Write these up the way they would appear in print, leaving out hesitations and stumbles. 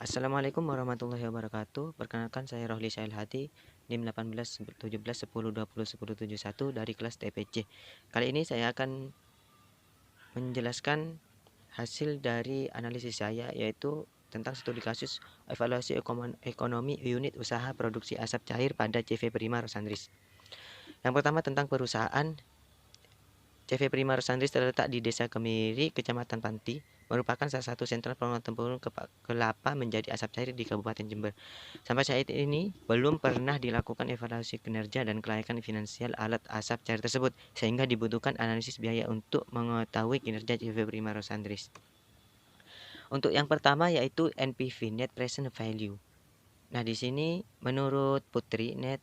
Assalamualaikum warahmatullahi wabarakatuh. Perkenalkan saya Rohli Syail Hadi, NIM 18 17 10 20 10 71 dari kelas TPC. Kali ini saya akan menjelaskan hasil dari analisis saya, yaitu tentang studi kasus evaluasi ekonomi unit usaha produksi asap cair pada CV Prima Rosandris. Yang pertama tentang perusahaan. CV Prima Rosandris terletak di Desa Kemiri, Kecamatan Panti, merupakan salah satu sentral pengolahan tempurung kelapa menjadi asap cair di Kabupaten Jember. Sampai saat ini belum pernah dilakukan evaluasi kinerja dan kelayakan finansial alat asap cair tersebut, sehingga dibutuhkan analisis biaya untuk mengetahui kinerja CV Prima Rosandris. Untuk yang pertama yaitu NPV, Net Present Value. Nah, di sini menurut Putri, Net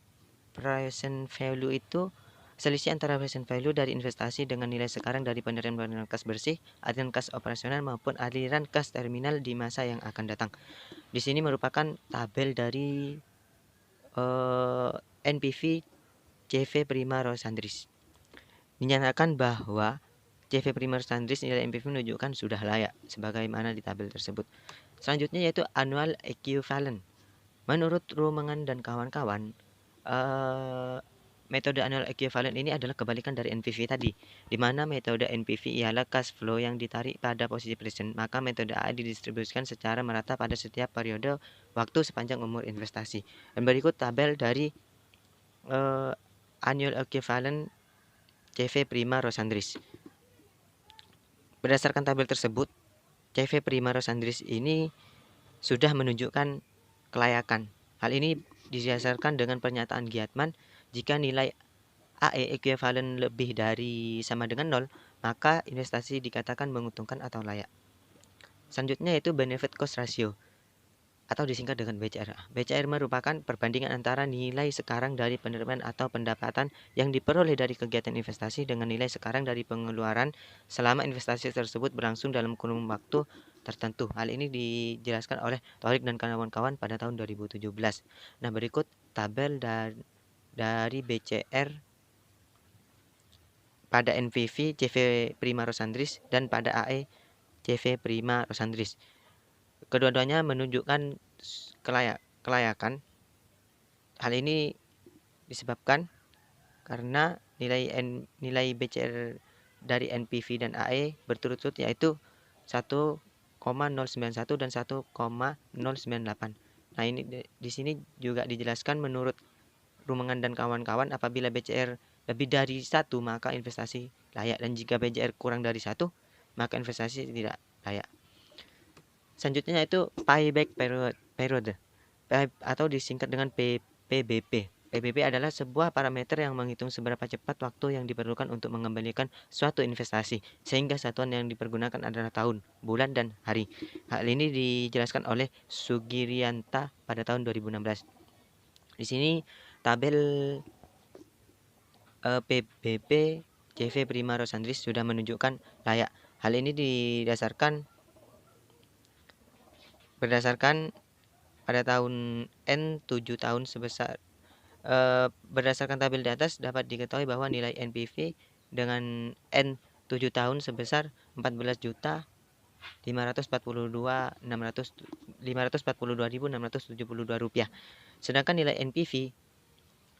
Present Value itu selisih antara present value dari investasi dengan nilai sekarang dari penerimaan kas bersih, aliran kas operasional maupun aliran kas terminal di masa yang akan datang. Di sini merupakan tabel dari NPV CV Prima Rosandris. Dinyatakan bahwa CV Prima Rosandris nilai NPV menunjukkan sudah layak sebagaimana di tabel tersebut. Selanjutnya yaitu annual equivalent. Menurut Rumengan dan kawan-kawan, metode annual equivalent ini adalah kebalikan dari NPV tadi, di mana metode NPV ialah cash flow yang ditarik pada posisi present, maka metode A didistribusikan secara merata pada setiap periode waktu sepanjang umur investasi. Dan berikut tabel dari annual equivalent CV Prima Rosandris. Berdasarkan tabel tersebut, CV Prima Rosandris ini sudah menunjukkan kelayakan. Hal ini didasarkan dengan pernyataan Giatman, jika nilai AE equivalent lebih dari sama dengan 0, maka investasi dikatakan menguntungkan atau layak. Selanjutnya yaitu benefit cost ratio atau disingkat dengan BCR. BCR merupakan perbandingan antara nilai sekarang dari penerimaan atau pendapatan yang diperoleh dari kegiatan investasi dengan nilai sekarang dari pengeluaran selama investasi tersebut berlangsung dalam kurun waktu tertentu. Hal ini dijelaskan oleh Thorik dan kawan-kawan pada tahun 2017. Nah, berikut tabel dari BCR pada NPV CV Prima Rosandris dan pada AE CV Prima Rosandris. Kedua-duanya menunjukkan kelayakan. Hal ini disebabkan karena nilai BCR dari NPV dan AE berturut-turut yaitu 1,091 dan 1,098. Nah, ini di sini juga dijelaskan menurut Rumengan dan kawan-kawan, apabila BCR lebih dari 1 maka investasi layak, dan jika BCR kurang dari 1 maka investasi tidak layak. Selanjutnya itu payback period atau disingkat dengan PBP. PBP adalah sebuah parameter yang menghitung seberapa cepat waktu yang diperlukan untuk mengembalikan suatu investasi, sehingga satuan yang dipergunakan adalah tahun, bulan, dan hari. Hal ini dijelaskan oleh Sugirianta pada tahun 2016. Di sini tabel PBP CV Prima Rosandris sudah menunjukkan layak. Hal ini berdasarkan pada tahun N 7 tahun berdasarkan tabel di atas dapat diketahui bahwa nilai NPV dengan N 7 tahun sebesar 14.542.672 rupiah. Sedangkan nilai NPV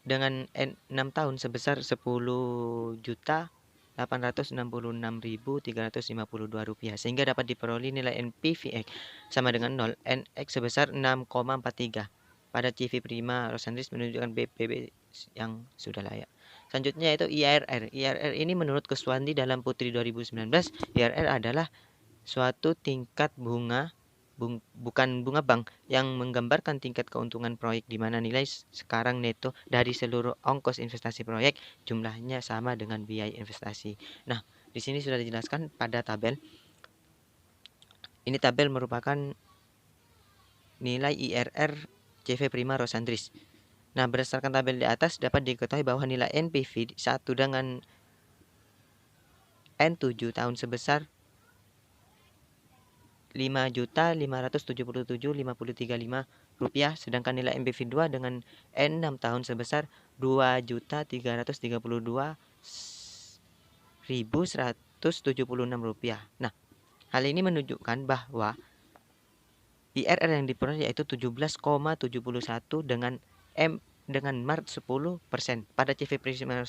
dengan N 6 tahun sebesar 10.866.352 rupiah, sehingga dapat diperoleh nilai NPV sama dengan 0, NX sebesar 6,43. Pada CV Prima Rosandris menunjukkan BPB yang sudah layak. Selanjutnya yaitu IRR. IRR ini menurut Kuswandi dalam Putri 2019, IRR adalah suatu tingkat bukan bunga bank yang menggambarkan tingkat keuntungan proyek, di mana nilai sekarang neto dari seluruh ongkos investasi proyek jumlahnya sama dengan biaya investasi. Nah, di sini sudah dijelaskan pada tabel. Ini tabel merupakan nilai IRR CV Prima Rosandris. Nah, berdasarkan tabel di atas dapat diketahui bahwa nilai NPV 1 dengan N7 tahun sebesar 5.577.535 rupiah, sedangkan nilai NPV 2 dengan N6 tahun sebesar 2.332.176 rupiah. Nah, hal ini menunjukkan bahwa IRR yang diperoleh yaitu 17,71 dengan mark 10%. Pada CV Prisma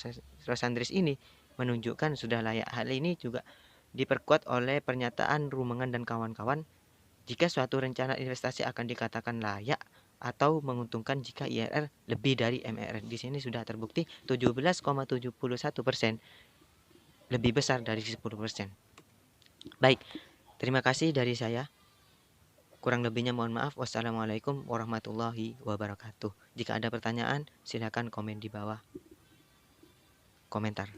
Rosandris ini menunjukkan sudah layak. Hal ini juga diperkuat oleh pernyataan Rumengan dan kawan-kawan jika suatu rencana investasi akan dikatakan layak atau menguntungkan jika IRR lebih dari MRR. Di sini sudah terbukti 17,71% lebih besar dari 10%. Baik, terima kasih dari saya. Kurang lebihnya mohon maaf. Wassalamualaikum warahmatullahi wabarakatuh. Jika ada pertanyaan, silakan komen di bawah komentar.